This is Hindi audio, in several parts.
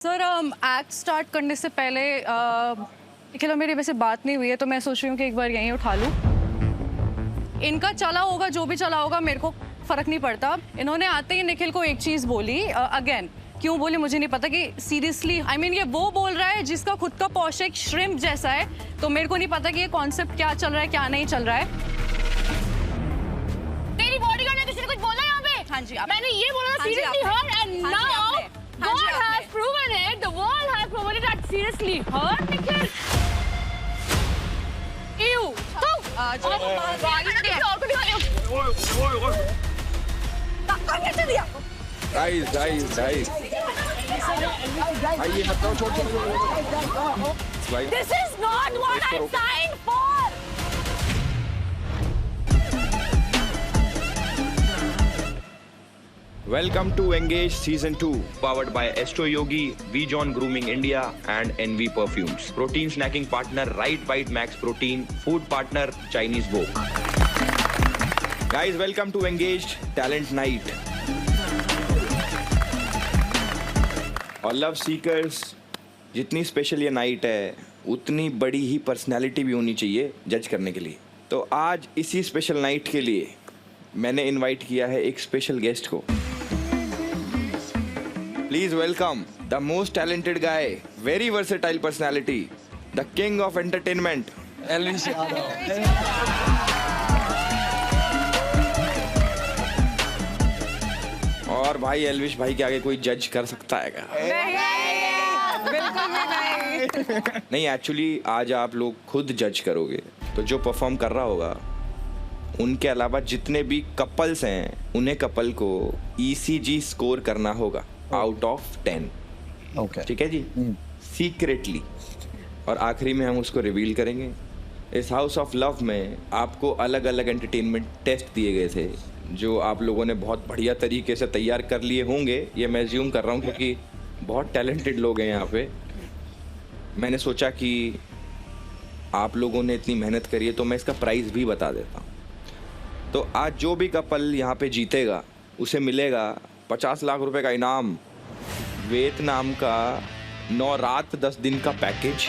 सर एक्ट स्टार्ट करने से पहले निखिल और मेरी वैसे बात नहीं हुई है, तो मैं सोच रही हूँ कि एक बार यहीं उठा लूँ। इनका चला होगा, जो भी चला होगा, मेरे को फर्क नहीं पड़ता। इन्होंने आते ही निखिल को एक चीज़ बोली, अगेन क्यों बोली मुझे नहीं पता, कि सीरियसली आई मीन ये वो बोल रहा है जिसका खुद का पॉश एक श्रिम्प जैसा है, तो मेरे को नहीं पता कि ये कॉन्सेप्ट क्या चल रहा है क्या नहीं चल रहा है। तेरी बॉडीगार्ड ने किसी ने कुछ बोला यहाँ पे? हाँ जी, मैंने ये बोला seriously hurt and now God has proven it, the world has proven it that seriously hurt Nikhil. Ew. तो गाइस आइए मत करो, छोड़ भाई। This is not what I signed for. Welcome to Engage Season 2, powered by Astro Yogi, VJohn Grooming India, and NV Perfumes. Protein snacking partner Right Bite Max Protein. Food partner Chinese Vogue. Guys, welcome to Engaged Talent Night. और लव सीकर्स, जितनी स्पेशल ये नाइट है उतनी बड़ी ही पर्सनैलिटी भी होनी चाहिए जज करने के लिए। तो आज इसी स्पेशल नाइट के लिए मैंने इनवाइट किया है एक स्पेशल गेस्ट को। Please welcome the most talented guy, very versatile personality, the king of entertainment, Elvish Yadav. और भाई एल्विश भाई के आगे कोई जज कर सकता है क्या? बिल्कुल भी नहीं। नहीं, एक्चुअली आज आप लोग खुद जज करोगे, तो जो परफॉर्म कर रहा होगा उनके अलावा जितने भी कपल्स हैं उन्हें कपल को ECG स्कोर करना होगा आउट ऑफ 10। ओके, ठीक है जी, सीक्रेटली। और आखिरी में हम उसको रिवील करेंगे। इस हाउस ऑफ लव में आपको अलग अलग एंटरटेनमेंट टेस्ट दिए गए थे, जो आप लोगों ने बहुत बढ़िया तरीके से तैयार कर लिए होंगे, ये मैं एज्यूम कर रहा हूँ, क्योंकि बहुत टैलेंटेड लोग हैं यहाँ पे। मैंने सोचा कि आप लोगों ने इतनी मेहनत करी है तो मैं इसका प्राइज़ भी बता देता हूँ। तो आज जो भी कपल यहाँ पे जीतेगा उसे मिलेगा 50 लाख रुपए का इनाम, वियतनाम का 9 रात 10 दिन का पैकेज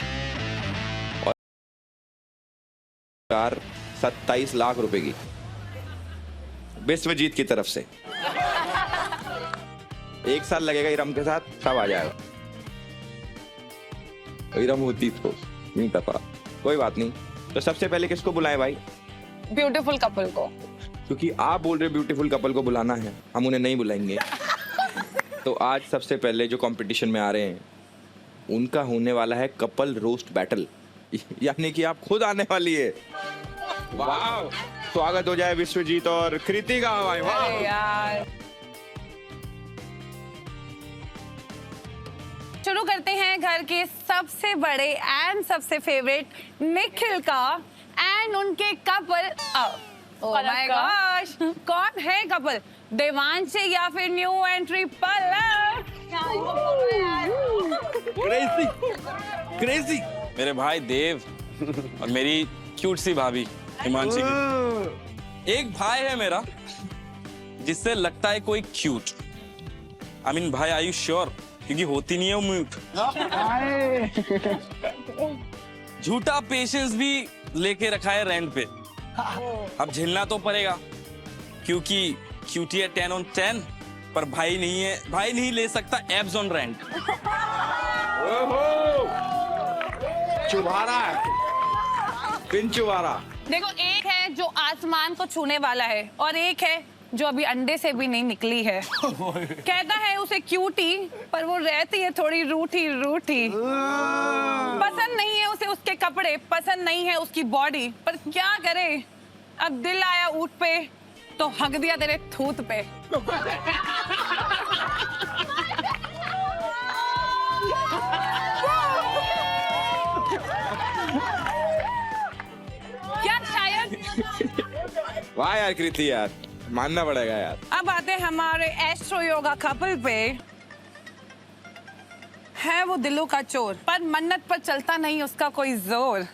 और 27 लाख रुपए की विश्वजीत की तरफ से। 1 साल लगेगा इरम के साथ, सब आ जाएगा। इरम होती तो नहीं पता, कोई बात नहीं। तो सबसे पहले किसको बुलाएं भाई? ब्यूटीफुल कपल को। क्योंकि आप बोल रहे ब्यूटीफुल कपल को बुलाना है, हम उन्हें नहीं बुलाएंगे। तो आज सबसे पहले जो कंपटीशन में आ रहे हैं उनका होने वाला है कपल रोस्ट बैटल, यानी कि आप खुद आने वाली है। वाह, स्वागत हो जाए विश्वजीत और कृति का। भाई वाह यार, शुरू करते हैं घर के सबसे बड़े एंड सबसे फेवरेट निखिल का एंड उनके कपल। ओह माय गॉश, कौन है कपल? देवांशी या फिर new entry Pallav? Crazy crazy. मेरे भाई देव और मेरी क्यूट सी भाभी हिमांशी की। एक भाई है मेरा जिससे लगता है कोई क्यूट। आई मीन भाई, आर यू श्योर? क्योंकि होती नहीं है वो म्यूट। झूठा पेशेंस भी लेके रखा है रेंट पे। अब झेलना तो पड़ेगा, क्योंकि क्यूटी है 10 on 10, पर भाई नहीं है, भाई नहीं ले सकता एब्स ऑन रेंट। चुबारा है, पिन चुबारा। देखो, एक है जो आसमान को छूने वाला है और एक है जो अभी अंडे से भी नहीं निकली है। कहता है उसे क्यूटी, पर वो रहती है थोड़ी रूठी रूठी। पसंद नहीं है उसे उसके कपड़े, पसंद नहीं है उसकी बॉडी, पर क्या करे, अब दिल आया ऊँट पे तो हक दिया तेरे थूत पे। क्या शायद। वाह यार कृति, यार मानना पड़ेगा यार। अब आते हैं हमारे एस्ट्रो योगा कपल पे। है वो दिलों का चोर, पर मन्नत पर चलता नहीं उसका कोई जोर।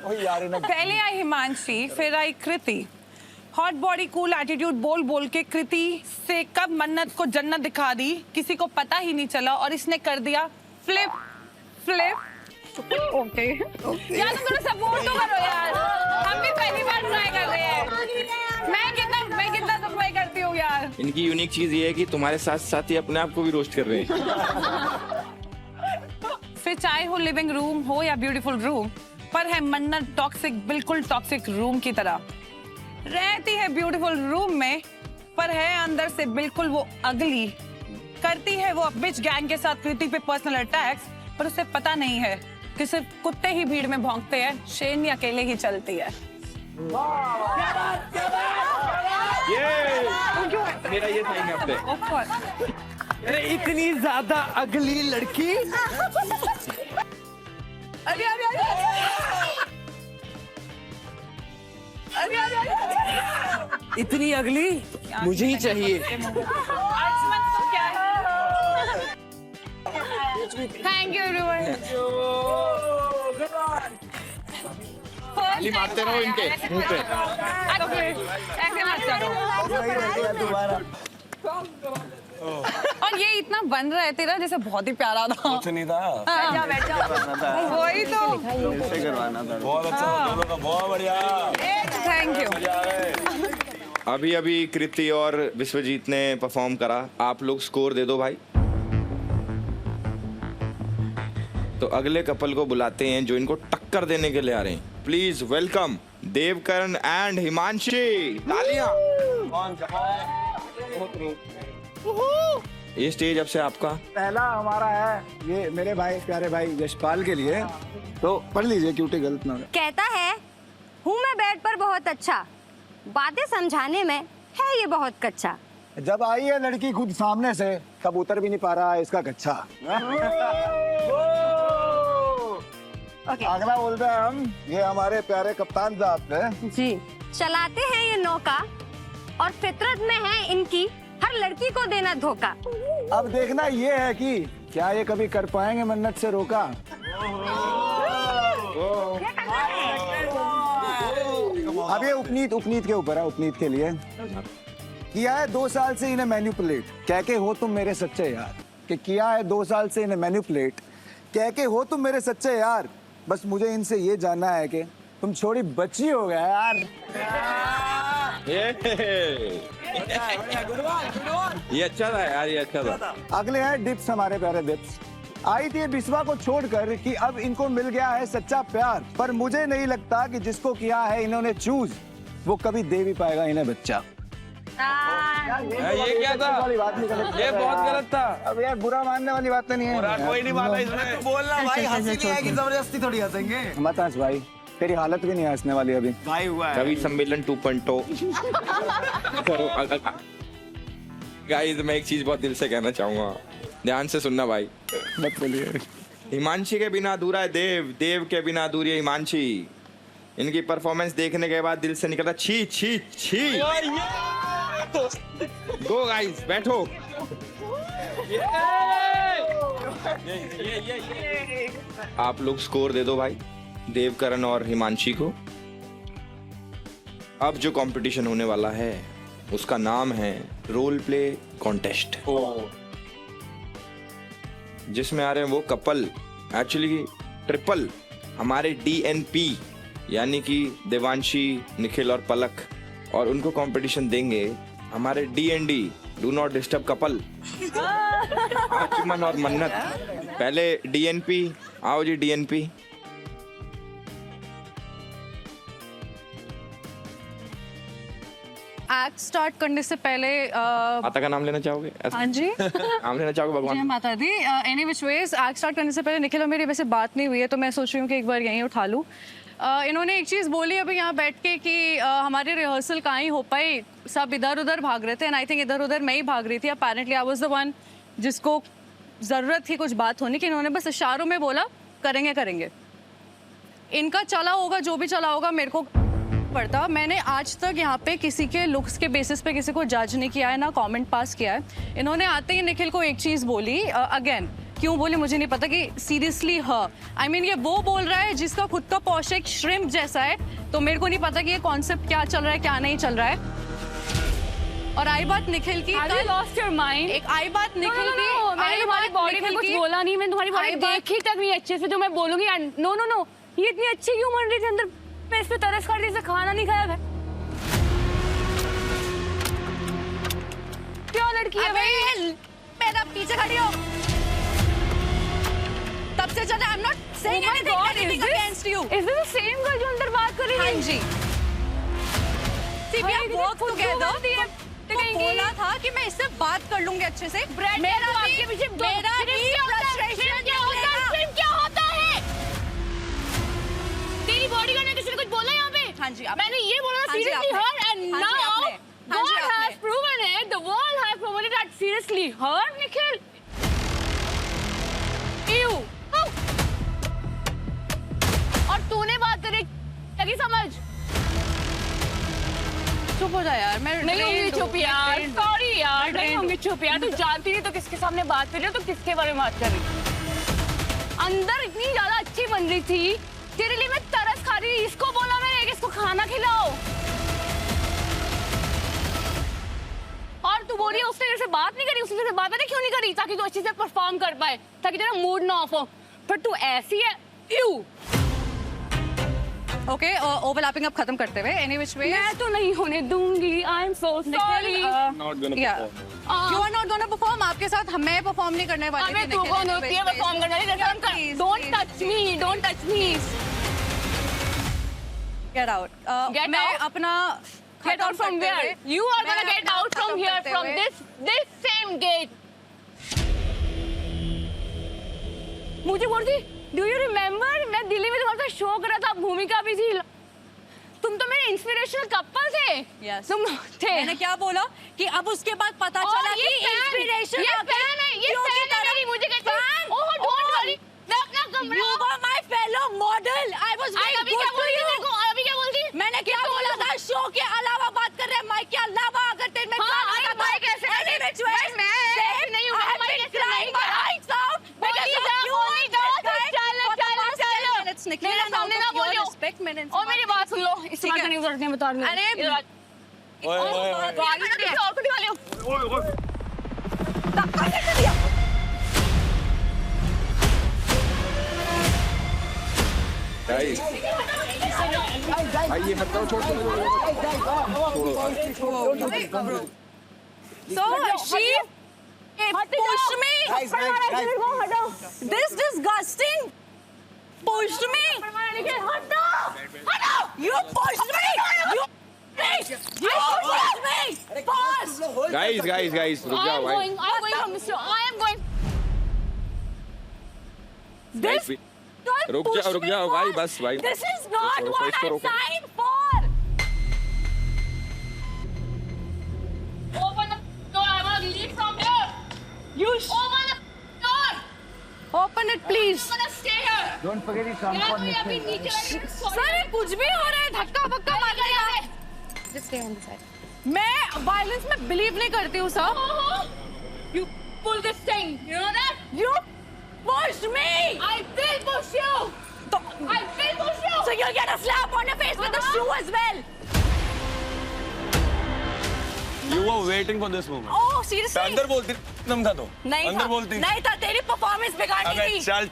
पहले आई हिमांशी, फिर आई कृति। हॉट बॉडी कूल एटीट्यूड बोल बोल के कृति से कब मन्नत को जन्नत दिखा दी, किसी को पता ही नहीं चला और इसने कर दिया फ्लिप फ्लिप। ओके यार तुम थोड़ा सपोर्ट तो करो यार, हम भी पहली बार ट्राई कर रहे हैं। मैं कितना सफाई करती हूँ यार। इनकी यूनिक चीज ये है कि तुम्हारे साथ साथ ही अपने आप को भी रोस्ट कर रहे हैं। फिर चाहे हो लिविंग रूम हो या ब्यूटीफुल रूम, पर है मन्नत टॉक्सिक, बिल्कुल टॉक्सिक रूम की तरह। रहती है ब्यूटीफुल रूम में, पर है अंदर से बिल्कुल वो अगली। करती है वो बिच गैंग के साथ कृति पे पर्सनल अटैक्स, पर उसे पता नहीं है कि सिर्फ कुत्ते ही भीड़ में भौंकते हैं, शेरनी अकेले ही चलती है। मेरा ये साइन है अपने। अरे इतनी ज्यादा अगली लड़की। अरे अरे अरे अरे अरे अरे इतनी अगली मुझे ही चाहिए। आसमान तो क्या है। Thank you everyone. ताली मारते रहो इनके मुंह पे। ऐसे मत करो। और ये इतना बन रहा है तेरा जैसे बहुत ही प्यारा था। कुछ नहीं था, बैठ जा। वही तो। ऐसे करवाना था। बहुत अच्छा, दोनों का बहुत बढ़िया। Thank you. अभी अभी कृति और विश्वजीत ने परफॉर्म करा, आप लोग स्कोर दे दो भाई। तो अगले कपल को बुलाते हैं जो इनको टक्कर देने के लिए आ रहे हैं। Please welcome Devkaran and Himanshi. तालियां। ये स्टेज अब से आपका। पहला हमारा है ये मेरे भाई प्यारे भाई यशपाल के लिए, तो पढ़ लीजिए क्यूटी गलत ना हो। कहता है हूँ मैं बेड पर बहुत अच्छा, बातें समझाने में है ये बहुत कच्चा। जब आई है लड़की खुद सामने से तब उतर भी नहीं पा रहा है इसका कच्चा। अगला बोलते हैं हम, ये हमारे प्यारे कप्तान साहब है जी। चलाते हैं ये नौका और फितरत में है इनकी हर लड़की को देना धोखा। अब देखना ये है कि क्या ये कभी कर पाएंगे मन्नत से रोका। अब ये उपनीत के ऊपर है, उपनीत के लिए किया है 2 साल से इन्हें मैन्युपुलेट, कह के हो तुम मेरे सच्चे यार। कि किया है 2 साल से इन्हें मैन्युपुलेट, कह के हो तुम मेरे सच्चे यार। बस मुझे इनसे ये जानना है कि तुम छोटी बच्ची हो गया यार। ये अच्छा था यार, ये अच्छा था। अगले हैं डिप्स, हमारे प्यारे डिप्स। आई थी बिस्वा को छोड़कर कि अब इनको मिल गया है सच्चा प्यार, पर मुझे नहीं लगता कि जिसको किया है इन्होंने चूज वो कभी दे भी पाएगा इन्हें बच्चा। ये क्या था? वाली बात नहीं गलत, ये बहुत गलत था। अब यार बुरा मानने वाली बात तो नहीं है। कोई नहीं माना इसमें। बोलना भाई, हंसी नहीं आएगी, जबरदस्ती थोड़ी हंसेंगे। मत हंस भाई, तेरी हालत भी नहीं हंसने वाली अभी। भाई हुआ है। कवि सम्मेलन 2.0 गाइस, मैं एक चीज बहुत दिल से कहना चाहूंगा, ध्यान से सुनना भाई। मत बोलिए। हिमांशी के बिना अधूरा है देव, देव के बिना अधूरी है हिमांशी। इनकी परफॉर्मेंस देखने के बाद दिल से निकला छी छी छी। गो गाइस, बैठो। आप लोग स्कोर दे दो भाई देवकरण और हिमांशी को। अब जो कंपटीशन होने वाला है उसका नाम है रोल प्ले कॉन्टेस्ट, जिसमें आ रहे हैं वो कपल, एक्चुअली ट्रिपल, हमारे DNP यानी कि देवांशी, निखिल और पलक, और उनको कंपटीशन देंगे हमारे DND, do not disturb couple, आचमन और मन्नत। पहले DNP, आओ जी DNP। एक्ट स्टार्ट करने से पहले माता का नाम लेना चाहोगे? हाँ जी। नाम लेना चाहोगे जय भगवान? माता दी। एनी विच वेज एक्ट स्टार्ट करने से पहले निखिल और मेरी वैसे बात नहीं हुई है, तो मैं सोच रही हूँ कि एक बार यहीं उठा लूँ। इन्होंने एक चीज़ बोली अभी यहाँ बैठ के कि हमारी रिहर्सल कहाँ ही हो पाई, सब इधर उधर भाग रहे थे, एंड आई थिंक इधर उधर मैं ही भाग रही थी। Apparently I was the one जिसको ज़रूरत थी कुछ बात होने की। इन्होंने बस इशारों में बोला करेंगे करेंगे। इनका चला होगा जो भी चला होगा, मेरे को पड़ता। मैंने आज तक यहाँ पे किसी के लुक्स के बेसिस पे किसी को जज नहीं किया है, ना कमेंट पास किया है। इन्होंने आते ही निखिल को एक चीज़ बोली, अगेन क्यों बोले मुझे नहीं पता कि सीरियसली आई मीन ये वो बोल रहा है जिसका खुद का पॉश एक श्रिम्प जैसा है, तो मेरे को नहीं पता कि ये कॉन्सेप्ट क्या चल रहा है क्या नहीं चल रहा है। और आई बात निखिल की, Have you lost your mind? एक आई बात निखिल की, मैंने तुम्हारी बॉडी में कुछ बोला नहीं, मैंने तुम्हारी बॉडी देखी तक नहीं अच्छे से, जो मैं बोलूंगी नो नो नो, ये इतनी अच्छी क्यों बन रही थी अंदर, मैं इस पे तरस खा रही थी, खाना नहीं खाया है। क्या लड़की है भाई? मेरा पीछे खड़ी हो, तब से ज्यादा I am not saying anything against you. Is this the same girl जो अंदर बात कर रही है? हाँ जी, सी वी हैव वर्क टुगेदर। तो बोला था कि मैं इससे बात कर लूंगी अच्छे से। मेरा आपके पीछे मेरा ही फ्रस्ट्रेशन क्या होता है? तेरी बॉडी का किसी ने कुछ बोला यहाँ पे? हाँ जी, मैंने ये बोला seriously her and now God has proven it, the world has proven it that seriously her, Nikhil. Ew. और तूने बात करी लगी समझ? चुप हो जा यार, मैं नहीं होंगी चुप यार, सॉरी यार, नहीं होंगी चुप यार। तू जानती नहीं तो किसके सामने बात कर रही हो, तो किसके बारे में बात कर रही? अंदर इतनी ज्यादा अच्छी बन रही थी, तेरे लिए मैं तरस खा रही, इसको बोला मैंने कि इसको खाना खिलाओ, और तू बोल रही है उसने तेरे से बात नहीं करी, उसने तेरे से बात नहीं क्यों नहीं करी? ताकि तू अच्छे से परफॉर्म कर पाए, ताकि तेरा मूड ना ऑफ हो, पर तू ऐसी है। यू ओके, ओवरलैपिंग अब खत्म करते हुए एनी व्हिच वे मैं तो नहीं होने दूंगी, I am so sorry. Not gonna perform. You are not gonna perform, आपके साथ मैं परफॉर्म नहीं करने वाली अबे तू कौन होती है परफॉर्म करने वाली? Don't touch me, don't touch me. Get out, मैं अपना Get out from where? You are gonna get out from here, from this same gate. मुझे बोल रही, Do you remember? मैं दिल्ली में तुम्हारे साथ शो कर रहा था, भूमिका भी थी। तुम तो मेरे इंस्पिरेशनल कपल थे। Yes. तुम थे। मैंने क्या बोला कि अब उसके बाद पता चला कि इंस्पिरेशन ये फैन है, ये फैन है मेरी, मुझे कहती है, ओह डोंट वरी, मैं अपना कमरा। You were my fellow model. I was very अभी good क्या to बोल रही you. तेरे को? अभी क्या बोल रही? मैंने क्या बोला था? शो के अलावा बात कर रहे हैं, माइक के अलावा अगर तेरे में हाँ, माइक ऐसे नहीं हूँ, माइक ऐसे नहीं हूँ। मेरे सामने ना बोलियो। और मेरी बात सुन लो, इस बात करने की जरूरत नहीं, बता रही हूँ। अरे गाइस आइए, मत करो, छोड़ दो। So she pushed me. This disgusting pushed me. You pushed me. You pushed me. Pause. Guys रुक जाओ भाई। I'm going from this show. I am going. This रुक जाओ भाई, बस भाई। This is not इसको what I रोको। signed for. Open the door. I want to leave from here. You Open the door. open it, please. I'm gonna stay here. Don't forget his यार कोई अभी नीचे लगे। सर कुछ भी हो रहा है, धक्का बक्का मार दिया। Just stay on the side. मैं वायलेंस में बिलीव नहीं करती हूँ sir. You pull this thing. You know that? You pushed me. I will push you. I will push you. So you'll get a slap on your face with the shoe as well. You were waiting for this moment. Oh, seriously? अंदर बोलती तुम था तो नहीं अंदर था, बोलती नहीं था, तेरी परफॉर्मेंस बिगाड़नी अबे थी। चल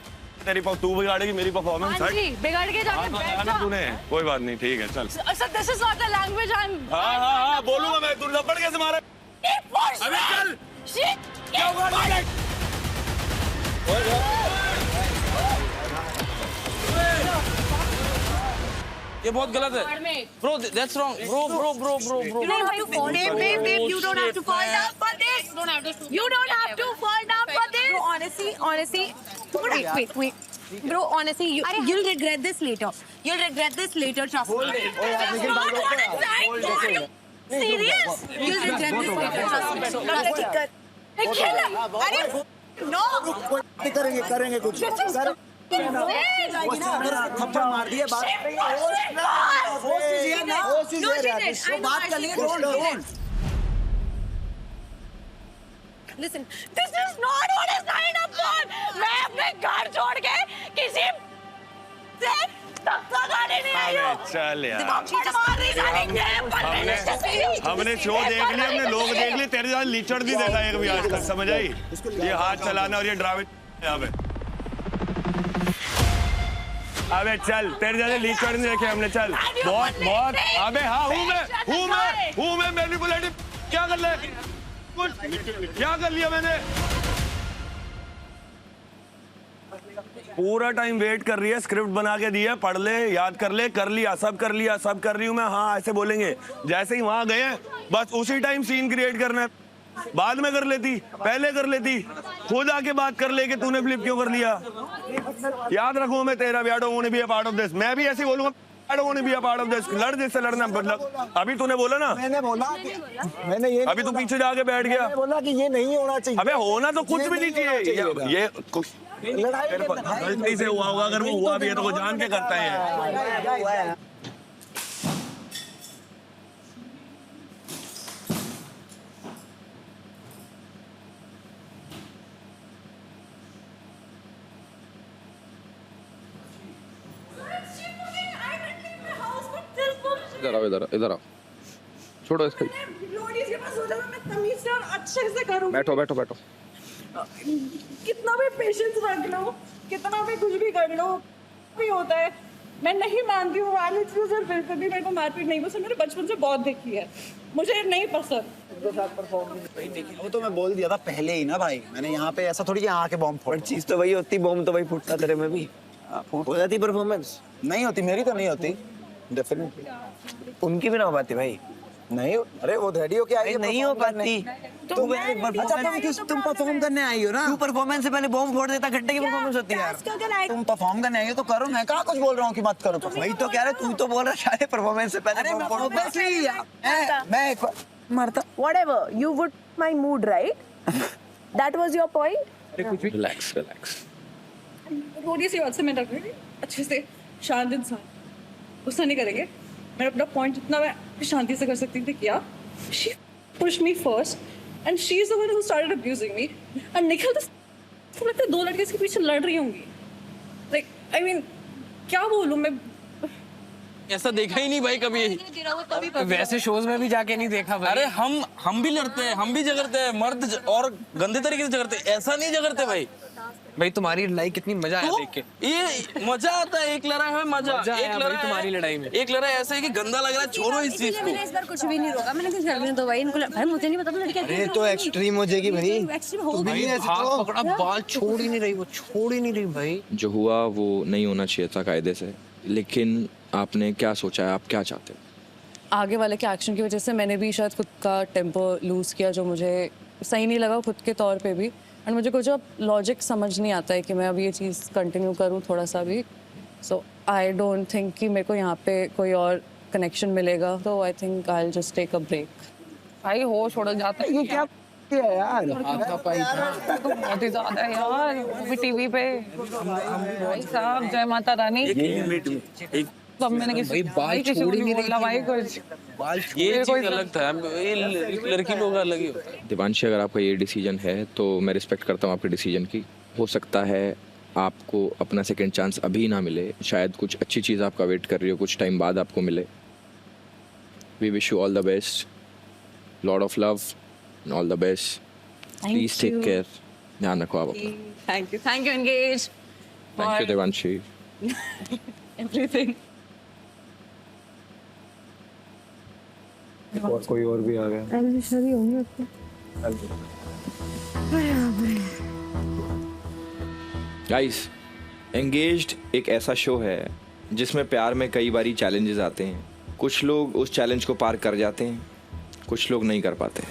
तू बिगाड़ेगी मेरी परफॉर्मेंस। हाँ जी, बिगाड़ के जाके बैठ जा। तूने कोई बात नहीं, ठीक है चल। Sir, this is not the language I'm. हाँ बोलूंगा मैं, तू थप्पड़ कैसे मारा? He pushed अबे me. चल। Shit. क्या हुआ? ये बहुत गलत है। Bro, that's wrong. Bro. You don't have to fall down. Babe, you don't have to fall down for this. You don't have to fall down for this. Bro, honestly, wait. Bro, honestly, you'll regret this later. You'll regret this later, trust me. Serious? You'll regret this later, trust me. No. करेंगे कुछ थप्पड़ मार दिए बात बात कर लिए don't Listen, This is not what I signed up for. चल यार हमने हमने शो देख लिया, हमने लोग देख लिए, तेरे साथ लीचड़ नहीं देखा एक भी आज तक, समझ आई? ये हाथ चलाना और ये ड्रामे यहाँ पे। अबे चल, तेरे जैसे लीचड़ नहीं देखे हमने, चल। बहुत बहुत अबे हाँ हूँ मैं मैनिपुलेटिव। क्या कर ले कुछ, क्या कर लिया मैंने? पूरा टाइम वेट कर रही है, स्क्रिप्ट बना के दिया, पढ़ ले, याद कर ले, कर लिया, सब कर लिया, सब कर रही हूँ मैं। हाँ ऐसे बोलेंगे, जैसे ही वहां गए बस उसी टाइम सीन क्रिएट करना है। बाद में कर लेती, पहले कर लेती, खुद आके बात कर ले कि तूने फ्लिप क्यों कर लिया। याद रखूं मैं तेरा भी, I don't want to be a part of this। मैं भी ऐसे बोलूंगा, I don't want to be a part of this। लड़ जिससे लड़ना, मतलब अभी तूने बोला ना, मैंने ये अभी तू पीछे जाके बैठ गया, बोला कि ये नहीं होना चाहिए। अबे होना तो कुछ भी नहीं चाहिए, ये गलती से हुआ होगा, अगर वो हुआ भी है तो वो जान के करता है। इधर आओ, इधर आओ, छोड़ो इसको। अच्छे से करूँ, बैठो बैठो बैठो। कितना भी पेशेंस रख लो, कितना भी कुछ भी कर लो, भी होता है। मैं नहीं मानती हूँ वायलेंस को, सर बिल्कुल भी मेरे को मारपीट नहीं पसंद, मैंने बचपन से बहुत देखी है, मुझे नहीं पसंद। वो तो मैं बोल दिया था पहले ही ना भाई, मैंने यहाँ पे ऐसा थोड़ी यहाँ आके बॉम्ब फोड़। चीज तो वही होती, बॉम्ब तो वही फूटता तेरे में भी हो जाती। परफॉर्मेंस नहीं होती, मेरी तो नहीं होती डेफिनेटली। उनकी भी ना हो पाती भाई, नहीं अरे वो रेडी हो के आई है, नहीं हो पाती। तुम परफॉर्म करने आई हो ना, तू परफॉर्मेंस से पहले बॉम्ब फोड़ देता, घंटे की परफॉर्मेंस होती है यार। तुम परफॉर्म करने आई हो तो करो, मैं कहाँ कुछ बोल रहा हूँ कि मत करो। वही तो कह रहे, तू तो बोल रहा शायद परफॉर्मेंस से पहले बॉम्ब फोड़ देता। मैं मारता। whatever, you would my mood, right? That was your point? Relax relax. थोड़ी सी बात से मैं रख रही अच्छे से, शांत इंसान, गुस्सा नहीं करेंगे। मैंने अपना पॉइंट जितना मैं शांति से कर सकती थी किया। She pushed me first and she is the one who started abusing me. And Nikhil तो लगता है दो लड़के इसके पीछे लड़ रही होंगी। Like I mean क्या बोलूँ मैं, ऐसा देखा ही नहीं भाई कभी। वैसे शोज में भी जाके नहीं देखा भाई। अरे हम भी लड़ते हैं, हम भी झगड़ते हैं, मर्द और गंदे तरीके से झगड़ते हैं, ऐसा नहीं झगड़ते भाई। भाई तुम्हारी लड़ाई कितनी मजा आया देख के। ये मजा आता है, एक लड़ाई है मजा, एक लड़ाई तुम्हारी लड़ाई में, एक लड़ाई ऐसा है कि गंदा लग रहा है, छोड़ो इस चीज को। मैंने इस बार कुछ भी नहीं रोका, मैंने कुछ करने दो भाई इनको। भाई मुझे नहीं पता लड़के। अरे तो एक्सट्रीम हो जाएगी भाई, एक्सट्रीम हो गई। हाथ पकड़ा, बाल छोड़ ही नहीं रही, वो छोड़ ही नहीं रही भाई। जो हुआ वो नहीं होना चाहिए था कायदे से, लेकिन आपने क्या सोचा है, आप क्या चाहते हो? आगे वाले के एक्शन की वजह से मैंने भी शायद खुद का टेम्पो लूज़ किया, जो मुझे सही नहीं लगा खुद के तौर पे भी। एंड मुझे कुछ अब लॉजिक समझ नहीं आता है कि मैं अब ये चीज़ कंटिन्यू करूँ थोड़ा सा भी। सो आई डोंट थिंक कि मेरे को यहाँ पे कोई और कनेक्शन मिलेगा, तो I think I will just take a break. भाई हो छोड़ो जाता है। ये क्या किया यार? तो बहुत ही ज्यादा है यार, वो भी टीवी पे। भाई साहब जय माता रानी। अब मैंने किसी को नहीं बोला भाई कुछ। ये चीज अलग था, ये लड़की लोग अलग ही होते हैं। दिवांशी, अगर आपका ये डिसीजन है तो मैं रिस्पेक्ट करता हूँ आपके डिसीजन की। हो सकता है आपको अपना सेकंड चांस अभी ना मिले, शायद कुछ अच्छी चीज़ आपका वेट कर रही हो, कुछ टाइम बाद आपको मिले। We wish you all the best, lot of love, all the best. Please take care, ध्यान रखो आप अपना। Thank you engage, thank you Devanshi. Everything. और कोई और भी आ गया। शादी होगी आपको? गाइस, एंगेज्ड एक ऐसा शो है जिसमें प्यार में कई बारी चैलेंजेस आते हैं। कुछ लोग उस चैलेंज को पार कर जाते हैं, कुछ लोग नहीं कर पाते।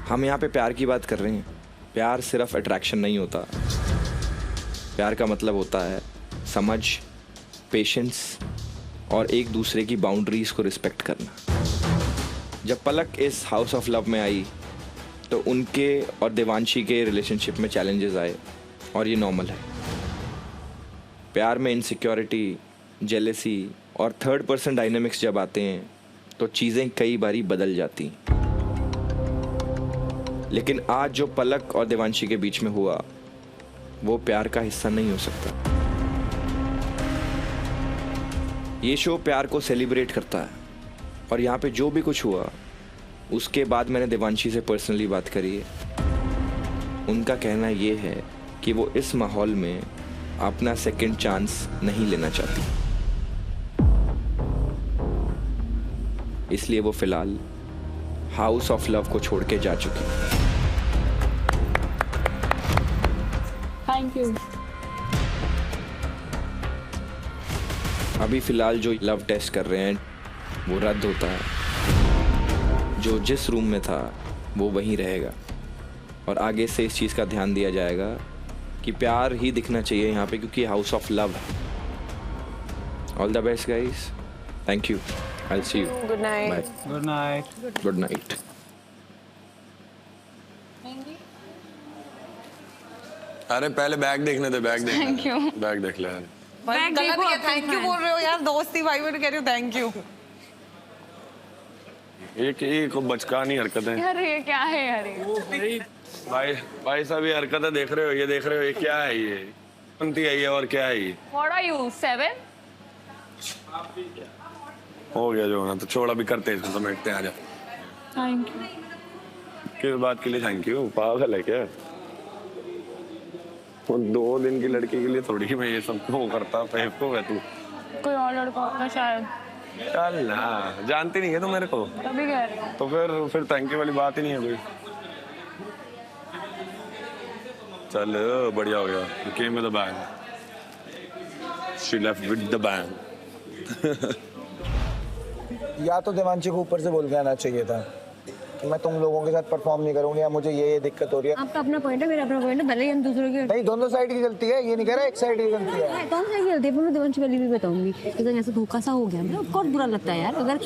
हम यहाँ पे प्यार की बात कर रहे हैं। प्यार सिर्फ अट्रैक्शन नहीं होता, प्यार का मतलब होता है समझ, पेशेंस और एक दूसरे की बाउंड्रीज को रिस्पेक्ट करना। जब पलक इस हाउस ऑफ लव में आई तो उनके और देवांशी के रिलेशनशिप में चैलेंजेस आए, और ये नॉर्मल है। प्यार में इनसिक्योरिटी, जेलेसी और थर्ड पर्सन डायनामिक्स जब आते हैं तो चीज़ें कई बारी बदल जाती। लेकिन आज जो पलक और देवांशी के बीच में हुआ वो प्यार का हिस्सा नहीं हो सकता। ये शो प्यार को सेलिब्रेट करता है और यहाँ पे जो भी कुछ हुआ उसके बाद मैंने देवांशी से पर्सनली बात करी है। उनका कहना ये है कि वो इस माहौल में अपना सेकंड चांस नहीं लेना चाहती, इसलिए वो फिलहाल हाउस ऑफ लव को छोड़ के जा चुकी है। Thank you. अभी फिलहाल जो लव टेस्ट कर रहे हैं वो रद्द होता है। जो जिस रूम में था वो वहीं रहेगा और आगे से इस चीज़ का ध्यान दिया जाएगा कि प्यार ही दिखना चाहिए यहाँ पे, क्योंकि हाउस ऑफ लव है। All the best guys, thank you, I will see you, good night. Bye, good night. Good night. अरे पहले बैग देखने दे, बैग देख। Thank you. बैग देख ले यार। गलत है, थैंक यू बोल रहे हो यार, दोस्ती भाई बहन कह रही हो थैंक यू। ये को बचकानी हरकत है यार ये क्या है यार ये? भाई साहब, ये हरकतें देख रहे हो, ये देख रहे हो, ये क्या है? ये बनती है ये, और क्या है ये? What are you 7? हो गया जो होना, तो छोड़, अभी करते हैं इसको, समेटते हैं, आजा। Thank you. किस बात के लिए थैंक यू? पागल है क्या? वो 2 दिन की लड़की के लिए थोड़ी मैं ये सब वो करता, फेंको है तू। कोई और लड़का होगा शायद, चल ना, जानती नहीं है तू मेरे को, तभी कह रही हूँ। तो फिर थैंक यू वाली बात ही नहीं है कोई। चल बढ़िया हो गया, you came with a bang. She left with the bang. या तो देवांशी को ऊपर से बोल के आना चाहिए था कि मैं तुम लोगों के साथ परफॉर्म नहीं करूंगी या मुझे ये दिक्कत हो रही है। आपका अपना पॉइंट है, मेरा अपना पॉइंट है, भले ही हम दूसरों की नहीं, दोनों साइड की गलती है, ये नहीं कह रहा एक साइड की गलती है। कौन सा ही गलती है, मैं देवांशी वाली भी बताऊंगी। अगर ऐसा धोखा सा हो गया ना, बहुत बुरा लगता है यार। अगर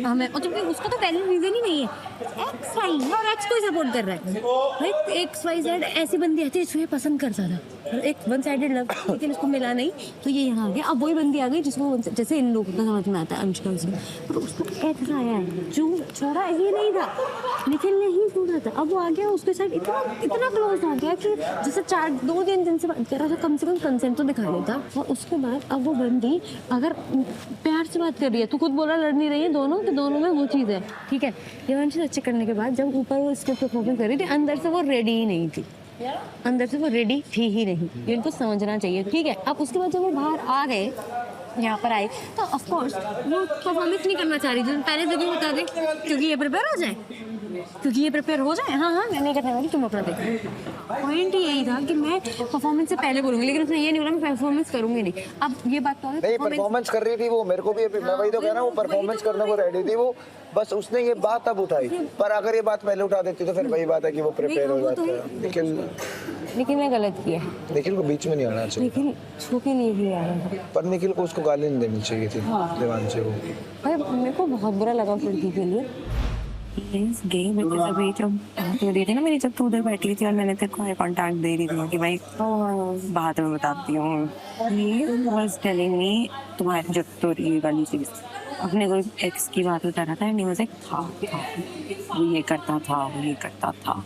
हमें, और जबकि उसका तो वैलिड रीजन ही नहीं है, एक्स वाई और एक्स को ही सपोर्ट कर रहा है भाई। एक्स वाई जेड ऐसी बंदी आती है जिसको पसंद करता था, एक वन साइडेड लव, लेकिन उसको मिला नहीं तो ये यहाँ आ गया। अब वही बंदी आ गई जिसको, जैसे इन लोगों का समझ में आता है अनुष्का से, पर उसको कैसा आया है, जो छोड़ा ये नहीं था, निखिल ने ही छोड़ा था। अब वो आ गया उसके साथ, इतना क्लोज हो गया कि जैसे 2 दिन जिनसे बात कर रहा था, कम से कम कंसेंट तो दिखा लेता। और उसके बाद अब वो बंदी अगर प्यार से बात कर रही है, तो खुद बोला लड़ नहीं रही है दोनों, तो दोनों में वो चीज़ है, ठीक है। देवांशी अच्छे करने के बाद जब ऊपर वो इसके परफॉर्मेंस कर रही थी, अंदर से वो रेडी ही नहीं थी, अंदर से वो रेडी थी ही नहीं, ये इनको समझना चाहिए, ठीक है। अब उसके बाद जब वो बाहर आ गए, यहाँ पर आए, तो ऑफ कोर्स वो परफॉर्मेंस नहीं करना चाह रही थी, पहले से क्यों बता दें, क्योंकि ये प्रिपेयर हो जाए, क्योंकि ये प्रिपेयर हो जाए। हाँ हाँ, मैं नहीं करने वाली, तुम अपना देखो। पॉइंट ही यही था कि मैं परफॉर्मेंस से पहले बोलूंगी, लेकिन उसने ये नहीं बोला मैं परफॉर्मेंस करूंगी नहीं। अब ये बात तो है, नहीं, परफॉर्मेंस कर रही थी वो, मेरे को भी मैं वही तो कह रहा हूँ, परफॉर्मेंस करने को रेडी थी वो, बस उसने ये बात अब उठाई। पर अगर ये बात पहले उठा देती तो फिर वही बात है कि वो प्रिपेयर हो जाता है। लेकिन मैं गलत किया, निखिल को बीच में नहीं आना चाहिए, लेकिन छूके नहीं किया है। पर निखिल को उसको गाली नहीं देनी चाहिए थी, देवांशी को। भाई मेरे को बहुत बुरा लगा लड़की के लिए। प्लीज गेम में अभी जब बात हो रही थी ना मेरी, जब तू उधर बैठी थी और मैंने तेरे को आई कांटेक्ट दे रही थी कि भाई बात में बताती हूँ, ये वाज टेलिंग मी तुम्हारी जब तो ये वाली चीज, अपने कोई एक्स की बात बता रहा था, एंड ही वाज लाइक था वो ये करता था, वो ये करता था,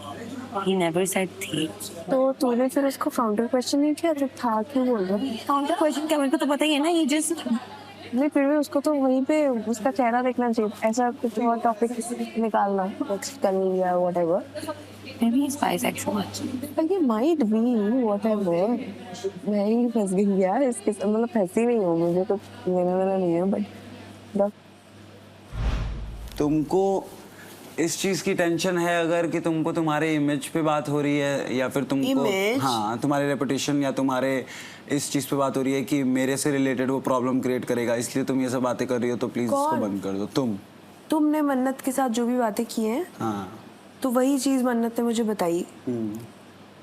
he never said थी। तो तूने फिर उसको काउंटर क्वेश्चन नहीं किया जब था क्यों बोल रहा? काउंटर क्वेश्चन क्या, मेरे को तो पता ही है ना, ये जस्ट नहीं, फिर भी उसको तो वहीं पे उसका चेहरा देखना चाहिए, ऐसा कुछ और टॉपिक निकालना करनी या whatever. Maybe he's bisexual. But he might be whatever. मैं ही फंस गई यार इसके, मतलब फंसी नहीं हूँ, मुझे तो लेना नहीं है, बट तुमको इस चीज की टेंशन है अगर कि तुमको तुम्हारे इमेज पे बात हो रही है, या फिर तुमको हाँ तुम्हारे रेपुटेशन या तुम्हारे इस चीज पे बात हो रही है कि मेरे से रिलेटेड वो प्रॉब्लम क्रिएट करेगा, इसलिए तुम ये सब बातें कर रही हो, तो प्लीज इसको बंद कर दो। तुमने मन्नत के साथ जो भी बातें की हैं, हाँ तो वही चीज मन्नत ने मुझे बताई,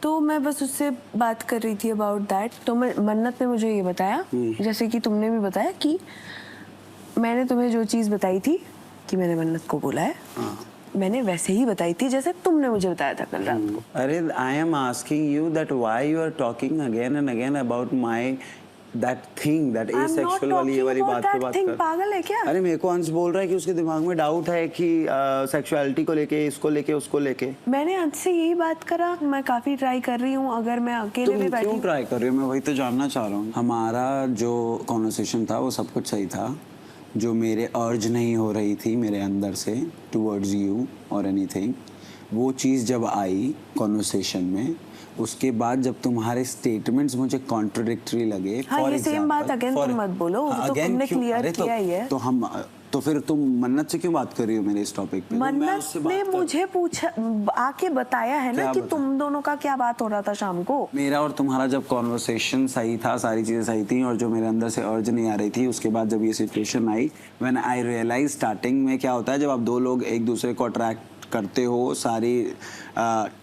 तो मैं बस उससे बात कर रही थी अबाउट दैट। तो मन्नत ने मुझे ये बताया, जैसे कि तुमने भी बताया कि मैंने तुम्हें जो चीज बताई थी कि मैंने मन्नत को बोला है, मैंने वैसे ही बताई थी जैसे तुमने मुझे बताया था कल रात को। अरे I am asking you that why you are talking again and again about my that thing, that asexual वाली ये वाली बात पे बात कर। पागल है क्या? अरे मेरे को अंश बोल रहा है कि उसके दिमाग में डाउट है कि सेक्सुअलिटी को लेके, इसको लेके, उसको लेके। मैंने आज से यही बात करा, मैं काफी ट्राई कर रही हूँ, अगर मैं अकेले भी बैठी। क्यों ट्राई कर रही हूँ? मैं वही तो जानना चाह रहा हूँ। हमारा जो कॉन्वर्सेशन था वो सब कुछ सही था, जो मेरे अर्ज नहीं हो रही थी मेरे अंदर से टुवर्ड्स यू और एनीथिंग, वो चीज़ जब आई कॉन्वर्सेशन में, उसके बाद जब तुम्हारे स्टेटमेंट्स मुझे कॉन्ट्रडिक्टरी लगे, हाँ, ये सेम बात अगेन तुम मत बोलो, तो तुमने क्लियर किया ही है। तो फिर तुम मन्नत से क्यों बात कर रही हो मेरे इस टॉपिक पे? मन्नत ने मुझे पूछा, आके बताया है ना कि तुम दोनों का क्या बात हो रहा था शाम को। मेरा और तुम्हारा जब कॉन्वर्सेशन सही था, सारी चीजें सही थी, और जो मेरे अंदर से अर्ज नहीं आ रही थी, उसके बाद जब ये सिचुएशन आई, व्हेन आई रियलाइज, स्टार्टिंग में क्या होता है जब आप दो लोग एक दूसरे को अट्रैक्ट करते हो सारी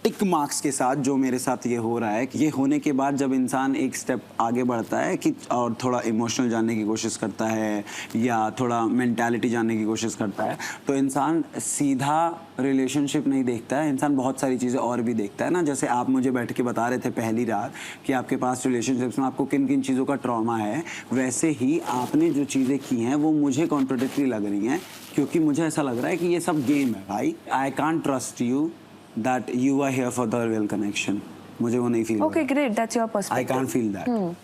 टिक मार्क्स के साथ, जो मेरे साथ ये हो रहा है, ये होने के बाद जब इंसान एक स्टेप आगे बढ़ता है कि और थोड़ा इमोशनल जानने की कोशिश करता है या थोड़ा मेंटालिटी जानने की कोशिश करता है, तो इंसान सीधा रिलेशनशिप नहीं देखता है, इंसान बहुत सारी चीज़ें और भी देखता है ना। जैसे आप मुझे बैठ के बता रहे थे पहली रात कि आपके पास रिलेशनशिप्स में आपको किन किन चीज़ों का ट्रॉमा है, वैसे ही आपने जो चीज़ें की हैं वो मुझे कॉन्ट्रोडिक्टरी लग रही हैं, क्योंकि मुझे ऐसा लग रहा है कि ये सब गेम है भाई। I can't trust you that you are here for the real connection. मुझे वो नहीं feel. Okay great, that's your perspective. I can't feel that.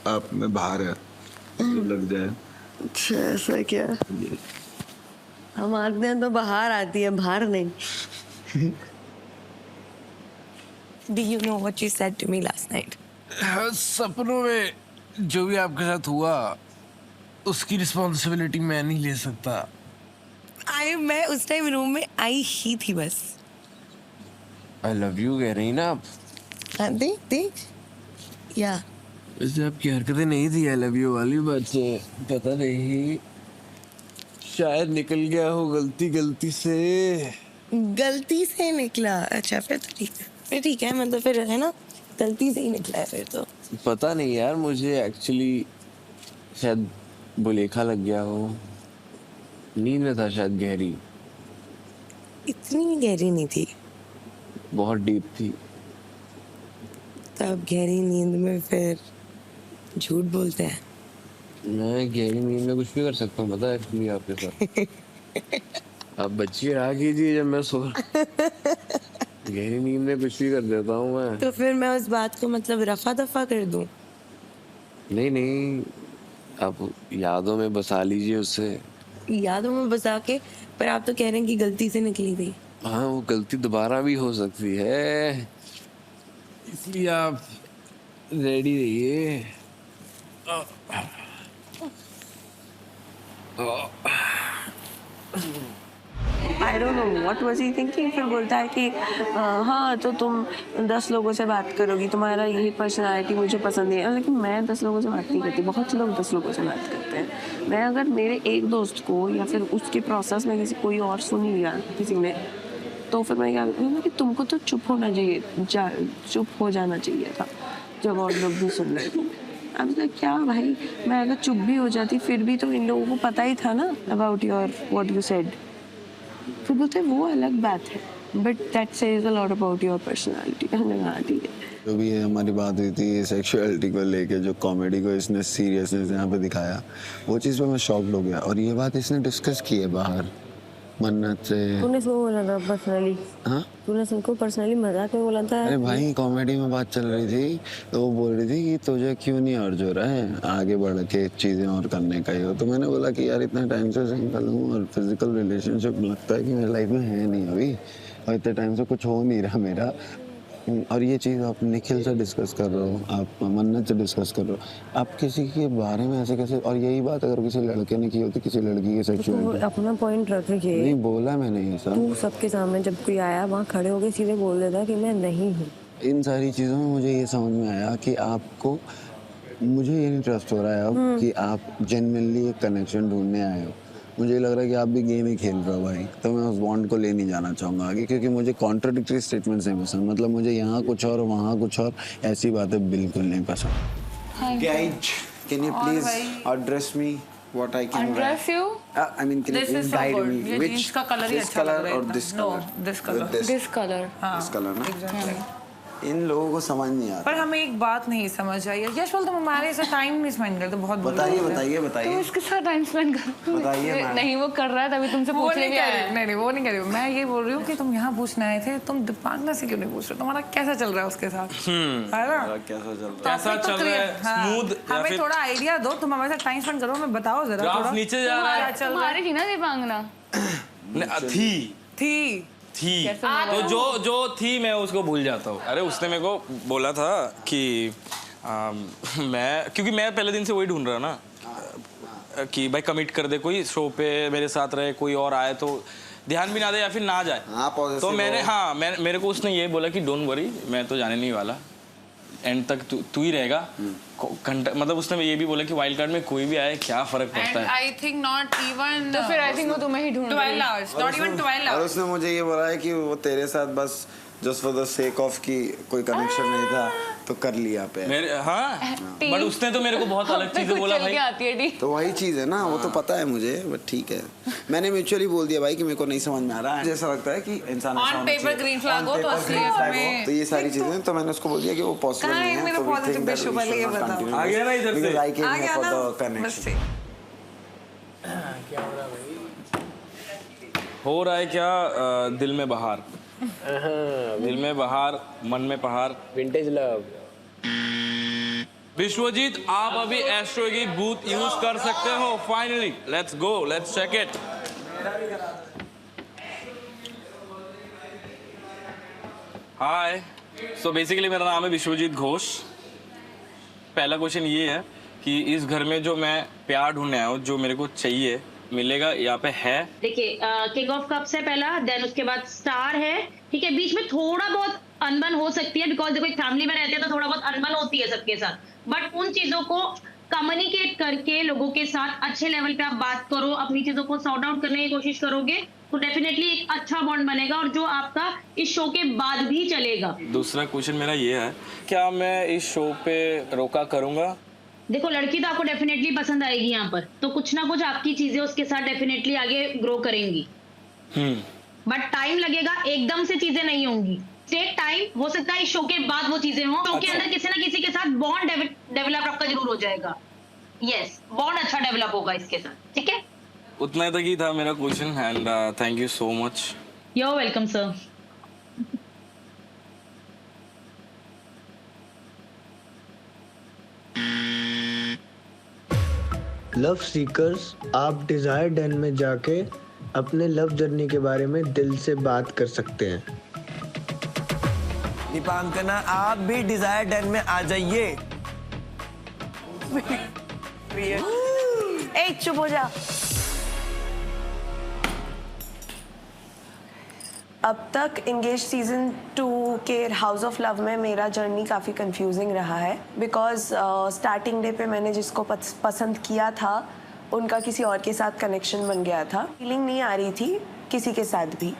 आप में बाहर है लग जाए। अच्छा ऐसा क्या? हमारे यहाँ तो बाहर आती है, बाहर नहीं। Do you know what you said to me last night? सपनों में जो भी आपके साथ हुआ उसकी रिस्पॉन्सिबिलिटी मैं नहीं ले सकता। मैं उस टाइम रूम में आई ही थी बस। I love you कह रही ना आप? देख या वैसे आपकी हरकतें नहीं थी I love you वाली, बात से पता नहीं, शायद निकल गया हो गलती से निकला। अच्छा फिर तो ठीक है, मतलब फिर है ना, गलती से ही निकला है फिर तो। पता नहीं यार, मुझे एक्चुअली शायद बुलेखा लग गया हो, नींद में था शायद गहरी। इतनी गहरी नहीं थी, बहुत डीप थी। तब गहरी नींद में फिर झूठ बोलते हैं। मैं गहरी नींद में कुछ भी कर सकता हूँ, पता है एक्चुअली आपके साथ। आप बच्ची रहा कीजिए जब मैं सो गहरी नींद में कुछ भी कर देता हूँ मैं। तो फिर मैं उस बात को मतलब रफा दफा कर दूँ? नहीं, आप यादों में बसा लीजिए उससे। यादों में बसा के, पर आप तो कह रहे हैं कि गलती से निकली थी। हाँ, वो गलती दोबारा भी हो सकती है, इसलिए आप रेडी रहिए। I don't know what was he thinking। फिर बोलता है कि हाँ तो तुम 10 लोगों से बात करोगी, तुम्हारा यही पर्सनालिटी मुझे पसंद नहीं है। लेकिन मैं 10 लोगों से बात नहीं करती, बहुत से लोग 10 लोगों से बात करते हैं। मैं अगर मेरे एक दोस्त को या फिर उसके प्रोसेस में किसी कोई और सुन लिया किसी ने, तो फिर मैं क्या कहती हूँ कि तुमको तो चुप होना चाहिए, चुप हो जाना चाहिए था जब और लोग भी सुन रहे थे। अब तो क्या भाई, मैं अगर चुप भी हो जाती फिर भी तो इन लोगों को पता ही था ना about your what you said. फिर बोलते वो अलग बात है, but that says a lot about your personality. हाँ ठीक है। जो भी हमारी बात हुई थी सेक्सुअलिटी को लेके, जो कॉमेडी को इसने सीरियसनेस यहाँ पे दिखाया, वो चीज़ पे मैं शॉक्ड हो गया। और ये बात इसने डिस्कस की है बाहर मन्नत से। तूने इसको बोला था पर्सनली? हाँ, तूने सबको पर्सनली मजाक में बोला था? अरे भाई कॉमेडी में बात चल रही थी, तो वो बोल रही थी कि तुझे क्यों नहीं अर्ज हो रहा है आगे बढ़ के चीज़ें और करने का ही हो। तो मैंने बोला कि यार इतना टाइम से सिंगल हूँ और फिजिकल रिलेशनशिप लगता है कि मेरी लाइफ में है नहीं अभी, और इतने टाइम से कुछ हो नहीं रहा मेरा। और ये चीज़ आप निखिल से डिस्कस कर रहे हो, आप मन्नत से डिस्कस कर रहे हो, आप किसी के बारे में ऐसे कैसे? और यही बात अगर किसी लड़के ने की होती, किसी लड़की के सेक्सुअलिटी, तो अपना पॉइंट रखे। नहीं बोला मैंने ये सब। तू सबके सामने जब कोई आया वहाँ खड़े होके सीधे बोल देता कि मैं नहीं हूँ। इन सारी चीज़ों में मुझे ये समझ में आया कि आपको, मुझे ये नहीं ट्रस्ट हो रहा है अब कि आप जेन्युइनली एक कनेक्शन ढूंढने आए हो। मुझे लग रहा है कि आप भी गेम ही खेल रहे हो भाई। तो मैं उस बॉन्ड को ले नहीं जाना चाहूँगा आगे, क्योंकि मुझे कॉन्ट्राडिक्टरी स्टेटमेंट्स नहीं पसंद। मतलब मुझे यहाँ कुछ और वहाँ कुछ और, ऐसी बातें बिल्कुल नहीं पसंद। Guys, can you please address me what I can wear. Undress you? I mean, can This you is so guide good. me? ये Which jeans का color ही this अच्छा लग color रहा है or एकदम। this No, color? this color. With This color. हाँ। This color ना? Exactly. इन लोगों को समझ नहीं आता। पर हमें एक बात नहीं समझ आई है यशवल, तुम हमारे साथ टाइम नहीं स्पेंड करते, बहुत बुरी बताइए बात है। बताइए तुम बताइए इसके साथ टाइम स्पेंड करो। बताइए मैम। नहीं वो कर रहा है तभी तुमसे वो पूछने नहीं भी कह आया रही, है। नहीं वो नहीं कह रही, मैं ये बोल रही हूँ कि तुम यहाँ पूछने आए थे, तुम दीपांगना से क्यों नहीं पूछ रहे, तुम्हारा कैसा चल रहा है उसके साथ, है ना? कैसा चल तो कैसा फिर तो चल रहा है? clear, हाँ। स्मूथ या हमें फिर थोड़ा आइडिया दो, तुम हमारे साथ टाइम स्पेंड करो, हमें बताओ जरा ग्राफ थोड़ा। नीचे जा रहा है? चल रहा है। तुम्हारी थी ना दीपांगना? थी थी तो जो थी मैं उसको भूल जाता हूँ। अरे उसने मेरे को बोला था कि मैं, क्योंकि मैं पहले दिन से वही ढूंढ रहा ना कि भाई कमिट कर दे, कोई शो पे मेरे साथ रहे, कोई और आए तो ध्यान भी ना दे या फिर ना जाए। तो मैंने मेरे को उसने ये बोला कि डोंट वरी, मैं तो जाने नहीं वाला, एंड तक तू ही रहेगा। मतलब उसने ये भी बोला कि वाइल्ड कार्ड में कोई भी आए क्या फर्क पड़ता है। आई थिंक नॉट इवन, तो फिर आई थिंक वो तुम्हें ही ढूंढ रही है। 12 hours, not even 12 और hours। उसने मुझे ये बोला है कि वो तेरे साथ बस just for the sake of कि कोई कनेक्शन नहीं था तो कर लिया पे मेरे हाँ, बट उसने तो मेरे को बहुत अलग चीजें बोला भाई। आती है डी। तो वही चीज है ना, वो तो पता है मुझे, बट ठीक है, मैंने म्यूचुअली बोल दिया भाई कि मेरे को नहीं समझ में आ रहा है। जैसा लगता है कि इंसान ऐसा ऑन होना पेपर चाहिए। ग्रीन फ्लैग हो On तो paper असली green flag में हो, तो ये सारी चीजें, तो मैंने उसको बोल दिया कि वो पॉसिबल कहाँ है नहीं है, मेरा तो we positive think that issue? we पहले ये should not बताओ। continue आ गया ना इधर because से? I came आ here गया for ना? the बस connection. ठीक। हो रहा है क्या दिल में बहार, दिल में बहार, मन में पहाड़, विंटेज लव। विश्वजीत आप अभी एस्ट्रो की बूथ यूज कर सकते हो finally. Let's go, let's check it. Hi, so basically मेरा नाम है विश्वजीत घोष। पहला क्वेश्चन ये है कि इस घर में जो मैं प्यार ढूंढने आया हूँ, जो मेरे को चाहिए, मिलेगा यहाँ पे है? देखिए किंग ऑफ कप्स है पहला, देन उसके बाद स्टार है, ठीक है। बीच में थोड़ा बहुत अनबन हो सकती है, बिकॉज देखो एक फैमिली में रहते हैं तो थोड़ा बहुत अनबन होती है सबके साथ, बट उन चीजों को कम्युनिकेट करके लोगों के साथ अच्छे लेवल पे आप बात करो, अपनी चीजों को सॉर्ट आउट करने की कोशिश करोगे तो डेफिनेटली एक अच्छा बॉन्ड बनेगा, और जो आपका इस शो के बाद भी चलेगा। दूसरा क्वेश्चन मेरा ये है, क्या मैं इस शो पे रोका करूंगा? देखो लड़की तो आपको डेफिनेटली पसंद आएगी यहाँ पर, तो कुछ ना कुछ आपकी चीजें उसके साथ डेफिनेटली आगे ग्रो करेंगी, बट टाइम लगेगा, एकदम से चीजें नहीं होंगी, टेक टाइम। हो सकता है इस शो के बाद वो चीजें हों, शो के अंदर किसी ना किसी के साथ बॉन्ड डेवलप आपका जरूर हो जाएगा। यस, बॉन्ड अच्छा डेवलप होगा इसके साथ, ठीक है। उतना तक ही था मेरा question, and thank you so much. You are welcome sir. Love seekers, आप डिजायर डेन में जाके अपने लव जर्नी के बारे में दिल से बात कर सकते हैं। दीपांकना आप भी डिजायर डेन में आ जाइए। ए चुप हो जा। अब तक एंगेज सीजन 2 के हाउस ऑफ लव में मेरा जर्नी काफ़ी कंफ्यूजिंग रहा है, बिकॉज स्टार्टिंग डे पे मैंने जिसको पसंद किया था उनका किसी और के साथ कनेक्शन बन गया था, फीलिंग नहीं आ रही थी किसी के साथ भी,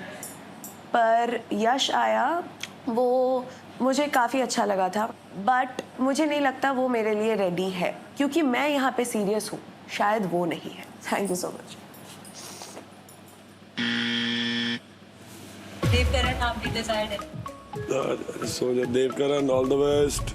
पर यश आया, वो मुझे काफ़ी अच्छा लगा था, बट मुझे नहीं लगता वो मेरे लिए रेडी है, क्योंकि मैं यहाँ पे सीरियस हूँ, शायद वो नहीं है। Thank you so much. Devkaran, आप भी डिसाइड है। सो देवकरण, ऑल द बेस्ट।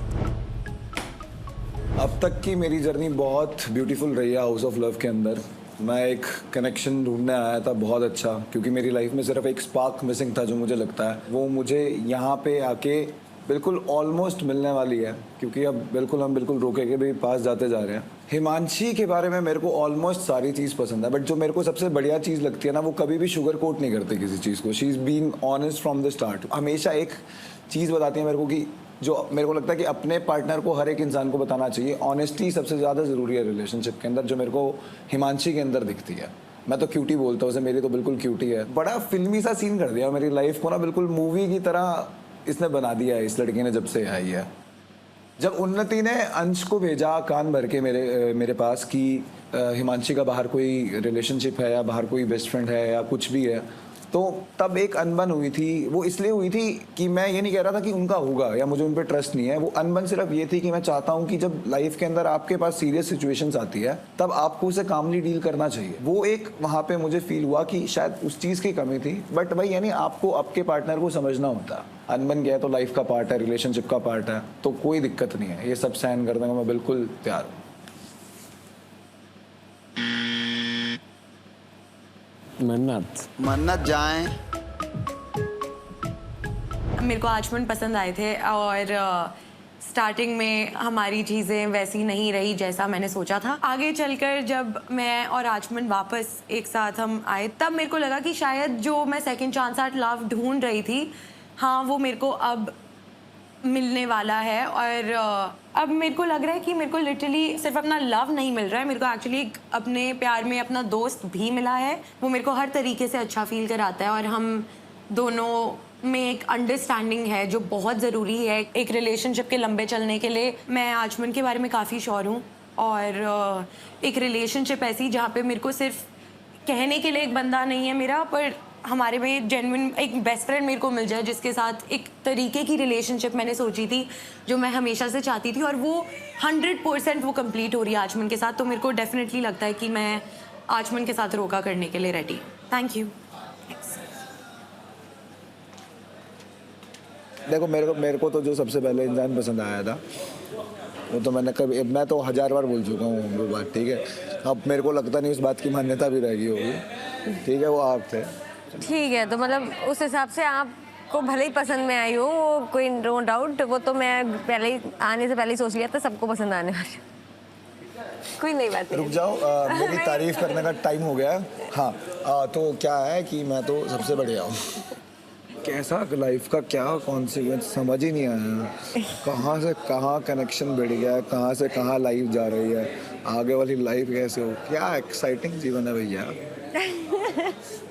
अब तक की मेरी जर्नी बहुत ब्यूटीफुल रही है हाउस ऑफ लव के अंदर। मैं एक कनेक्शन ढूंढने आया था बहुत अच्छा, क्योंकि मेरी लाइफ में सिर्फ एक स्पार्क मिसिंग था जो मुझे लगता है वो मुझे यहाँ पे आके बिल्कुल ऑलमोस्ट मिलने वाली है, क्योंकि अब हम बिल्कुल रोके के भी पास जाते जा रहे हैं। हिमांशी के बारे में मेरे को ऑलमोस्ट सारी चीज़ पसंद है, बट जो मेरे को सबसे बढ़िया चीज़ लगती है ना, वो कभी भी शुगर कोट नहीं करते किसी चीज़ को। She is being honest from the start. हमेशा एक चीज़ बताती है मेरे को कि जो मेरे को लगता है कि अपने पार्टनर को हर एक इंसान को बताना चाहिए, ऑनेस्टी सबसे ज़्यादा ज़रूरी है रिलेशनशिप के अंदर, जो मेरे को हिमांशी के अंदर दिखती है। मैं तो क्यूटी बोलता हूँ उसे, मेरी तो बिल्कुल क्यूटी है। बड़ा फिल्मी सा सीन कर दिया मेरी लाइफ को ना, बिल्कुल मूवी की तरह इसने बना दिया है इस लड़की ने जब से आई है। जब उन्नति ने अंश को भेजा कान भर के मेरे पास कि हिमांशी का बाहर कोई रिलेशनशिप है या बाहर कोई बेस्ट फ्रेंड है या कुछ भी है, तो तब एक अनबन हुई थी, वो इसलिए हुई थी कि मैं ये नहीं कह रहा था कि उनका होगा या मुझे उन पर ट्रस्ट नहीं है, वो अनबन सिर्फ ये थी कि मैं चाहता हूँ कि जब लाइफ के अंदर आपके पास सीरियस सिचुएशंस आती है तब आपको उसे कामली डील करना चाहिए। वो एक वहाँ पे मुझे फील हुआ कि शायद उस चीज़ की कमी थी, बट भाई यानी आपको आपके पार्टनर को समझना होता है। अनबन गया तो लाइफ का पार्ट है, रिलेशनशिप का पार्ट है, तो कोई दिक्कत नहीं है, ये सब सहन करने को मैं बिल्कुल तैयार हूँ। मन्नत जाएं। मेरे को आचमन पसंद आए थे और स्टार्टिंग में हमारी चीज़ें वैसी नहीं रही जैसा मैंने सोचा था। आगे चलकर जब मैं और आचमन वापस एक साथ हम आए तब मेरे को लगा कि शायद जो मैं सेकंड चांस एट लव ढूंढ रही थी, हाँ वो मेरे को अब मिलने वाला है। और अब मेरे को लग रहा है कि मेरे को लिटरली सिर्फ अपना लव नहीं मिल रहा है, मेरे को एक्चुअली अपने प्यार में अपना दोस्त भी मिला है। वो मेरे को हर तरीके से अच्छा फील कराता है और हम दोनों में एक अंडरस्टैंडिंग है जो बहुत ज़रूरी है एक रिलेशनशिप के लंबे चलने के लिए। मैं आचमन के बारे में काफ़ी श्योर हूँ और एक रिलेशनशिप ऐसी जहाँ पे मेरे को सिर्फ कहने के लिए एक बंदा नहीं है मेरा, पर हमारे में जेन्युइन एक बेस्ट फ्रेंड मेरे को मिल जाए जिसके साथ एक तरीके की रिलेशनशिप मैंने सोची थी जो मैं हमेशा से चाहती थी और वो 100% वो कंप्लीट हो रही है आचमन के साथ। तो मेरे को डेफिनेटली लगता है कि मैं आचमन के साथ रोका करने के लिए रेडी हूँ। Thank you. देखो मेरे को तो जो सबसे पहले इंसान पसंद आया था वो तो मैं तो 1000 बार बोल चुका हूँ वो बात, ठीक है। अब मेरे को लगता नहीं उस बात की मान्यता भी रहेगी होगी, ठीक है। वो आप थे, ठीक है। तो मतलब उस हिसाब से आपको भले ही पसंद में आई हो, वो कोई नो डाउट, वो तो मैं पहले ही आने से पहले ही सोच लिया था सबको पसंद आने वाले। कोई नहीं बात। रुक जाओ, मेरी तारीफ करने का टाइम हो गया। हाँ, तो क्या है कि मैं तो सबसे बढ़िया हूँ। कैसा लाइफ का क्या कॉन्सिक्वेंस समझ ही नहीं आया, कहाँ से कहाँ कनेक्शन बढ़ गया है, कहाँ से कहाँ लाइफ जा रही है, आगे वाली लाइफ कैसे हो। क्या एक्साइटिंग जीवन है भैया।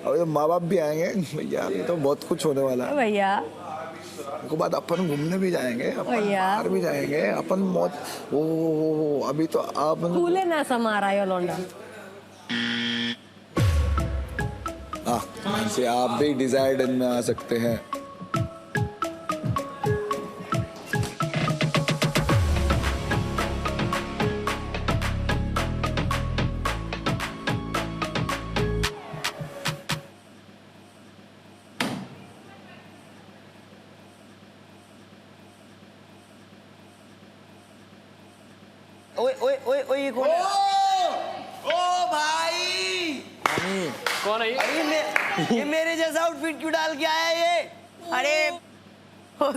अभी तो माँ बाप भी आएंगे भैया, अभी तो बहुत कुछ होने वाला है भैया। उसके बाद अपन घूमने भी जाएंगे, अपन बाहर भी जाएंगे, अपन मौत। ओ अभी तो आप फूले ना समा रहा है लौंडा। से आप भी डिजायर्ड में आ सकते हैं। ओए ओए ओए ओए ये कौन है? ओ भाई कौन है ये मेरे जैसा आउटफिट क्यों डाल के आया ये? अरे कौन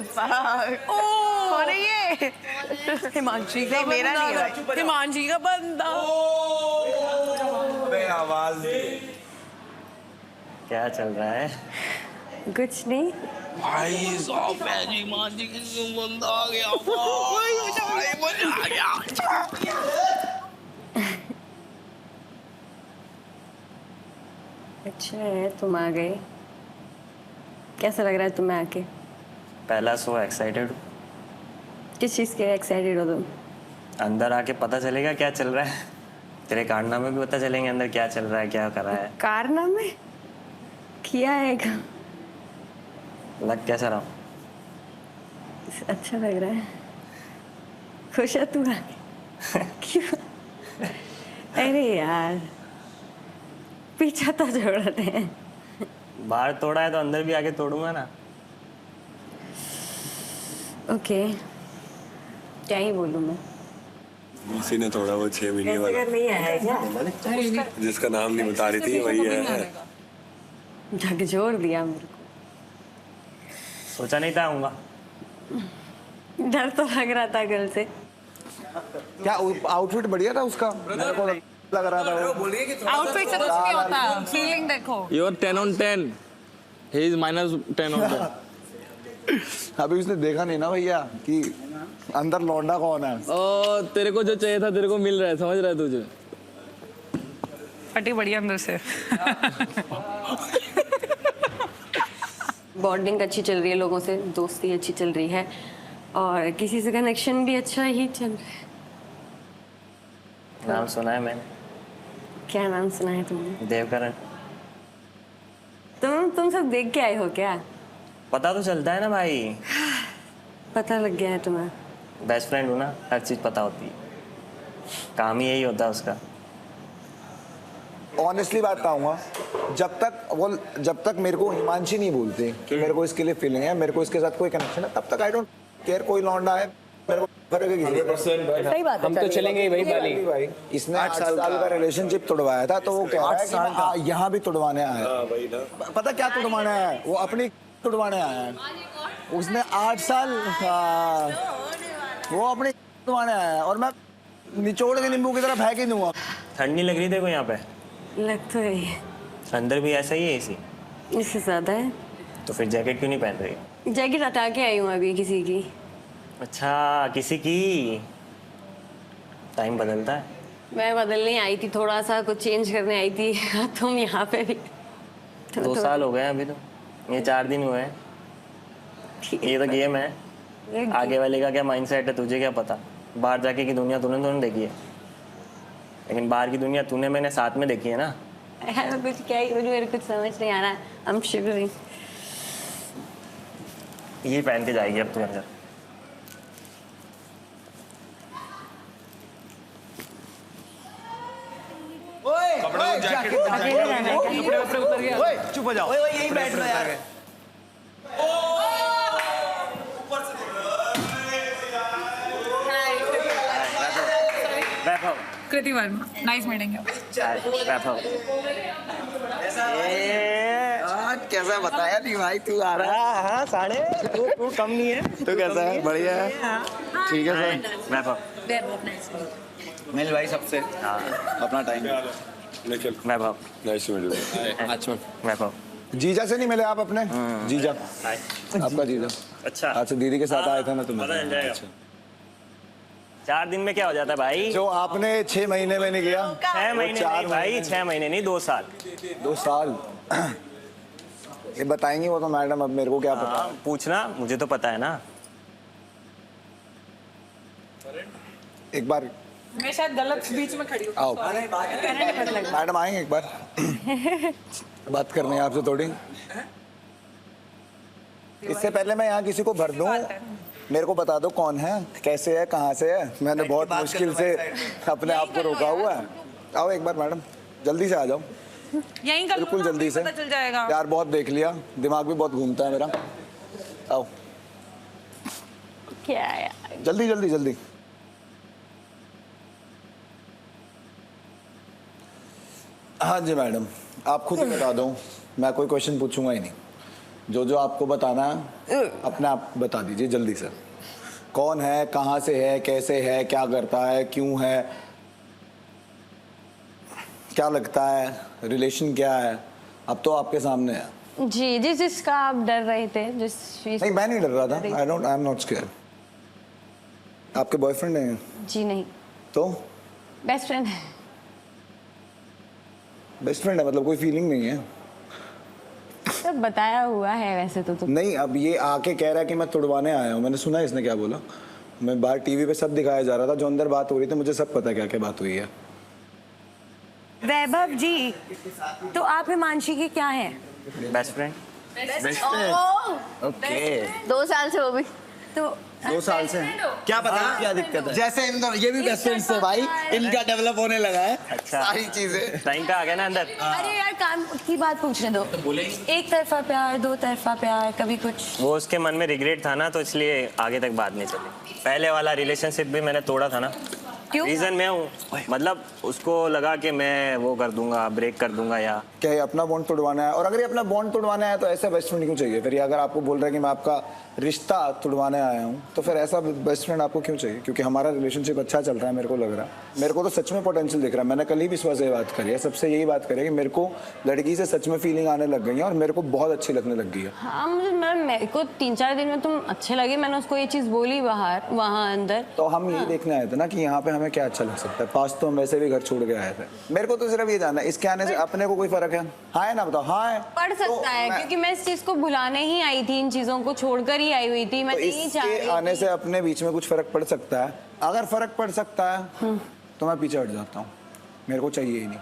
है ये? हिमांशी का मेरा नहीं है, हिमांशी का बंदा। आवाज क्या चल रहा है? कुछ नहीं भाई साहब, हिमांशी का बंदा आ गया। भाई मजा आ गया। अच्छा है तुम आ गए। कैसा लग रहा है तुम्हें आके? पहला सो एक्साइटेड। किस चीज़ के एक्साइटेड हो तुम? अंदर आके पता चलेगा क्या चल रहा है। तेरे कारनामे भी पता चलेंगे अंदर क्या चल रहा है, क्या कर रहा है। कारनामे किया है क्या? लग कैसा रहा? अच्छा लग रहा है। खुश है तू आके? क्यों? अरे यार पीछा तो छोड़ते हैं। बाहर तोड़ा है तो अंदर भी आके तोड़ूंगा ना। ओके क्या ही बोलूं मैं। इसी ने तोड़ा वो 6 महीने वाला। नहीं आया क्या? जिसका नाम नहीं बता रही थी वही है। झकझोर दिया मेरे को। सोचा नहीं था आऊंगा। डर तो लग रहा था कल से। क्या आउटफिट बढ़िया था उसका? मेरे को लग रहा था आउटफिट से कुछ नहीं होता, फीलिंग देखो। You're 10 on 10. He is -10 on 10. अभी उसने देखा नहीं ना भैया कि अंदर लौंडा कौन है। ओ तेरे को जो चाहिए था तेरे को मिल रहा है, समझ रहा है तुझे। फटी बढ़िया अंदर से। बॉन्डिंग अच्छी चल रही है लोगों से, दोस्ती अच्छी चल रही है और किसी से कनेक्शन भी अच्छा ही चल रहा है। नाम सुना है मैंने। क्या नाम सुना है तुमने? देवकरण। तुम सब देख के आए हो क्या? पता तो चलता है ना भाई, पता लग गया है तुम्हें? बेस्ट फ्रेंड हूँ ना, हर चीज़ पता होती है, काम ही यही होता है उसका। ऑनेस्टली बात कहूँगा, जब तक मेरे को हिमांशी नहीं बोलते कि मेरे को इसके लिए फीलिंग है, मेरे को इसके साथ कोई कनेक्शन है, तब तक आई डोंट केयर कोई लौंडा है मेरे को फर्क है। सही बात है, हम तो चलेंगे ही भाई। इसने 8 साल का रिलेशनशिप तोड़वाया था, तो वो कह रहा है कि मैं यहाँ भी तोड़वाने आया है। पता क्या तोड़वाने आया है? वो अपनी तोड़वाने आया है। उसने 8 साल वो अपनी तोड़वाने आया है और मैं निचोड़ के नींबू की तरह फेंक ही दूंगा। ठंड नहीं लग रही थी को यहाँ पे? लग तो रही है। अंदर भी ऐसा ही है एसी? इससे ज्यादा है। तो फिर जैकेट क्यों नहीं पहन रही? जैकेट हटा के आई हूँ अभी किसी की। अच्छा, किसी की? टाइम बदलता है। मैं बदलने आई थी, थोड़ा सा कुछ चेंज करने आई थी। तुम यहाँ पे भी 2 साल हो गए अभी तो, ये 4 दिन हुए हैं। ये तो गेम है, आगे वाले का क्या माइंडसेट है तुझे क्या पता। बाहर जाके की दुनिया तूने देखी है, लेकिन बाहर की दुनिया तूने मैंने साथ में देखी है ना। कुछ क्या ही मेरे कुछ समझ नहीं आ रहा। I'm shivering। ये पहन के जाएगी अब तू अंदर। कपड़े उतर गया। ओए चुप हो जाओ। ओए यही बैठ लो यार। कृति वर्मा, नाइस मीटिंग यू। कैसा बताया नहीं भाई, तू आ रहा है? हाँ साढ़े तू कम नहीं है। तो कैसा है? बढ़िया है, ठीक है सर। मिल भाई सबसे अपना टाइम। जीजा से नहीं मिले आप अपने? जीजा, आपका जीजा। अच्छा, अच्छा दीदी के साथ आए थे ना तुम? 4 दिन में क्या हो जाता है भाई? जो आपने 6 महीने में नहीं किया। 6 महीने नहीं भाई, 6 महीने नहीं, 2 साल। 2 साल ये बताएंगी वो तो मैडम, अब मेरे को क्या पता। पूछना, मुझे तो पता है ना। एक बार मैं शायद गलत बीच में खड़ी हूँ। आओ मैडम, आएंगे एक बार बात करनी है आपसे थोड़ी। इससे पहले मैं यहाँ किसी को भर दूँ, मेरे को बता दो कौन है, कैसे है, कहाँ से है। मैंने बहुत मुश्किल से अपने आप को रोका हुआ है। आओ एक बार मैडम, जल्दी से आ जाओ। यहीं कर बिल्कुल जल्दी से। पता चल जाएगा यार बहुत देख लिया, दिमाग भी बहुत घूमता है मेरा। आओ क्या यार, जल्दी जल्दी जल्दी। हाँ जी मैडम, आप खुद ही बता दो, मैं कोई क्वेश्चन पूछूंगा ही नहीं। जो आपको बताना है अपने आप बता दीजिए जल्दी से। कौन है, कहाँ से है, कैसे है, क्या करता है, क्यों है, क्या लगता है, रिलेशन क्या है, अब तो आपके सामने है। जी जिसका आप डर रहे थे, जिस चीज। नहीं मैं नहीं डर रहा था, आई एम नॉट स्केयर्ड। आपके बॉयफ्रेंड हैं? जी नहीं। तो बेस्ट फ्रेंड है। बेस्ट फ्रेंड है मतलब कोई फीलिंग नहीं है? तो बताया हुआ है वैसे तो तुम। नहीं, अब ये आके कह रहा है कि मैं तुड़वाने आया हूँ। मैंने सुना इसने क्या बोला? मैं बाहर टीवी पे सब दिखाया जा रहा था, जो अंदर बात हो रही थी मुझे सब पता क्या क्या बात हुई है। वैभव जी, तो आप हिमांशी के क्या हैं? Best friend. ओके, 2 साल से वो भी तो 2 साल से क्या पता क्या दिक्कत है? जैसे इन दोनों ये भी बेस्ट फ्रेंड्स से भाई, इनका डेवलप होने लगा है। अच्छा, सारी चीजें टाइम का आ गया ना अंदर। अरे यार काम की बात पूछने दो। एक तरफा प्यार, 2 तरफा प्यार, कभी कुछ। वो उसके मन में रिग्रेट था ना, तो इसलिए आगे तक बात नहीं चली। पहले वाला रिलेशनशिप भी मैंने तोड़ा था ना। क्यों? रीजन मैं हूँ, मतलब उसको लगा कि मैं वो कर दूंगा, ब्रेक कर दूंगा। या क्या ये अपना बॉन्ड तोड़वाना है? और अगर ये अपना बॉन्ड तोड़वाना है तो ऐसा बेस्ट फ्रेंड क्यों चाहिए फिर? ये अगर आपको बोल रहा है कि मैं आपका रिश्ता तोड़वाने आया हूँ, तो फिर ऐसा बेस्ट फ्रेंड आपको क्यों चाहिए? क्योंकि हमारा रिलेशनशिप अच्छा चल रहा है, मेरे को लग रहा है। मेरे को तो सच में पोटेंशियल दिख रहा है। मैंने कल ही विश्वास से बात करी है, सबसे यही बात करी है कि मेरे को लड़की से सच में फीलिंग आने लग गई है और मेरे को बहुत अच्छी लगने लग गई है। हाँ मुझे, मेरे को 3-4 दिन में तुम अच्छे लगे, मैंने उसको ये चीज़ बोली बाहर, वहाँ अंदर। तो हम यही देखने आए थे ना कि यहाँ पे हमें क्या अच्छा लग सकता है। पास तो हम वैसे भी घर छोड़ के आए थे। मेरे को तो सिर्फ ये जानना है, इसके आने से अपने को कोई फर्क है? हाँ है ना, बताओ। हाँ है, पड़ सकता है, क्योंकि मैं इस चीज को भुलाने ही आई थी, इन चीजों को छोड़कर ही आई हुई थी। मैं नहीं चाह रही इसके आने से अपने बीच में कुछ फर्क पड़ सकता है? अगर फर्क पड़ सकता है तो मैं पीछे हट जाता हूँ, मेरे को चाहिए ही नहीं।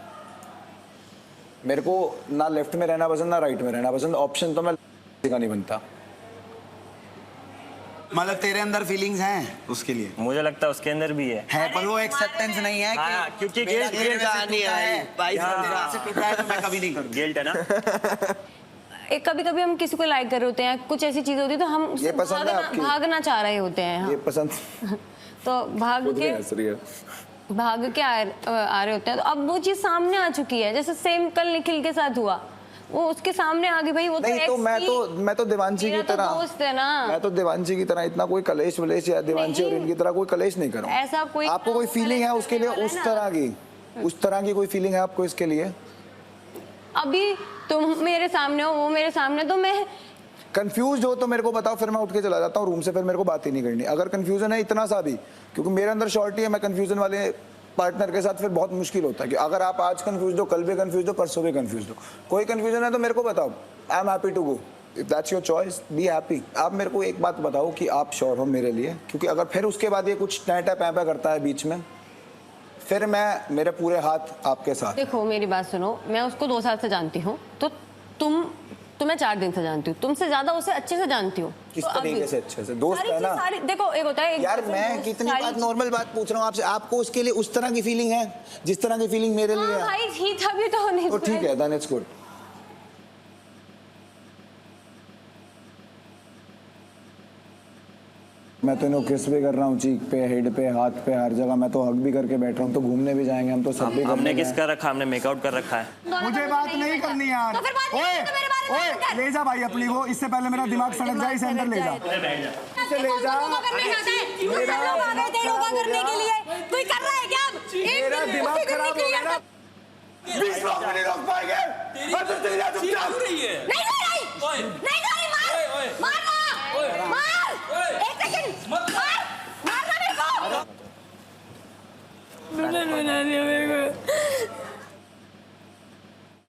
मेरे को ना लेफ्ट में रहना पसंद ना राइट में रहना पसंद, ऑप्शन तो मैं का नहीं बनता। मतलब तेरे अंदर फीलिंग्स हैं उसके लिए? मुझे लगता है उसके अंदर भी है पर वो एक्सेप्टेंस नहीं है हाँ, क्योंकि मेरा गिल्ट दिल कहानी है भाई, से टूटा है तो मैं कभी नहीं करूँगा। गिल्ट है ना। एक कभी कभी हम किसी को लाइक कर रहे होते हैं, कुछ ऐसी चीजें होती है तो हम उससे ये पसंद है आपकी? भागना चाह रहे होते हैं। हाँ। ये पसंद तो भाग के आ रहे होते हैं, तो अब वो चीज सामने आ चुकी है। जैसे सेम कल निखिल के साथ हुआ, वो उसके सामने आ गई भाई, वो नहीं तो मैं तो देवांशी की तरह दोस्त है ना, मैं तो देवांशी की तरह इतना कोई कलेश वलेश या देवांशी और इनकी तरह कोई कलेश नहीं करूँ। ऐसा कोई आपको कोई फीलिंग है उसके लिए उस तरह की कोई फीलिंग है आपको इसके लिए? अभी तुम मेरे सामने हो, वो मेरे सामने, तो मैं कंफ्यूज हो तो मेरे को बताओ, फिर मैं उठ के चला जाता हूँ रूम से, फिर मेरे को बात ही नहीं करनी। अगर कंफ्यूजन है इतना सा भी, क्योंकि मेरे अंदर शॉर्टी है, मैं कंफ्यूजन वाले पार्टनर के साथ फिर बहुत मुश्किल होता है कि अगर आप आज कंफ्यूज हो, कल भी कंफ्यूज हो, परसों भी कंफ्यूज हो, कोई कंफ्यूजन है तो मेरे को बताओ, I am happy to go. If that's your choice, be happy. आप मेरे को एक बात बताओ कि आप श्योर हो मेरे लिए, क्योंकि अगर फिर उसके बाद ये कुछ टैटा पैपा करता है बीच में, फिर मैं मेरे पूरे हाथ आपके साथ। देखो मेरी बात सुनो, मैं उसको 2 साल से जानती हूँ, तो तुम्हें 4 दिन से जानती हूँ, तुमसे ज्यादा उसे अच्छे से जानती हूँ। किस तरीके से अच्छे से? दोस्त है ना। देखो एक होता है यार, मैं कितनी बात नॉर्मल बात पूछ रहा हूँ आपसे, आपको उसके लिए उस तरह की फीलिंग है जिस तरह की फीलिंग मेरे लिए है? भाई ही तभी तो नहीं। तो ठीक है, देन इट्स गुड। मैं तो इन्हें किस भी कर रहा हूँ, चीक पे, हेड पे, हाथ पे, हर जगह। मैं तो हग भी करके बैठ रहा हूँ। तो घूमने भी जाएंगे हम, तो सब भी हमने किस कर रखा, हमने मेकआउट कर रखा है। मुझे बात नहीं करनी यार। ओए ले जा भाई अपनी को, इससे पहले मेरा दिमाग सड़क जाए, इसे अंदर ले जा, इसे ले जा। कोई कर रहा है क्या? मेरा दिमाग खराब हो गया ना। 20 लोग नहीं रोक पाएंगे। नहीं